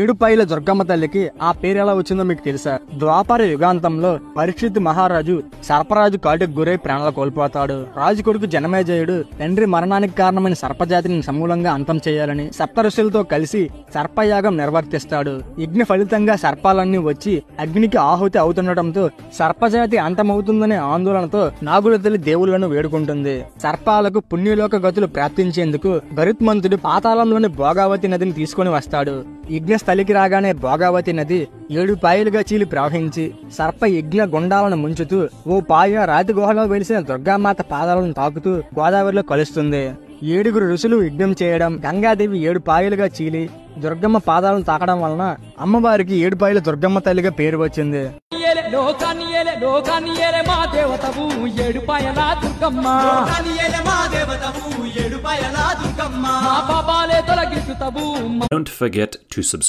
ఏడుపాయల దుర్గమ్మ తల్లికి ఆ పేరు ఎలా వచ్చిందో మీకు తెలుసా? ద్వాపర యుగాంతంలో పరీక్షిత్ మహారాజు సర్పరాజు కాటుకు గురై ప్రాణాలు కోల్పోతాడు. రాజు కొడుకు జనమేజయుడు తండ్రి మరణానికి కారణమైన సర్పజాతిని సమూలంగా అంతం చేయాలని సప్త ఋషులతో కలిసి సర్పయాగం నిర్వర్తిస్తాడు. యజ్ఞ ఫలితంగా సర్పాలన్నీ వచ్చి అగ్నికి ఆహుతి అవుతుండటంతో సర్పజాతి అంతమవుతుందనే ఆందోళనతో నాగుల తల్లి దేవుళ్లను వేడుకుంటుంది. సర్పాలకు పుణ్యలోక గతులు ప్రాప్తించేందుకు గరుత్మంతుడు పాతాళంలోని భోగావతి నదిని తీసుకుని వస్తాడు. యజ్ఞస్థలికి రాగానే భోగావతి నది 7 పాయలుగా చీలి ప్రవహించి సర్ప యజ్ఞ గుండాలను ముంచుతూ ఓ పాయ రాతి గుహలో వెలిసిన దుర్గామాత పాదాలను తాకుతూ గోదావరిలో కలుస్తుంది. 7 ఋషులు యజ్ఞం చేయడం, గంగాదేవి 7 పాయలుగా చీలి దుర్గమ్మ పాదాలను తాకడం వలన అమ్మవారికి 7 పాయల దుర్గమ్మ తల్లిగా పేరు వచ్చింది. Don't forget to subscribe.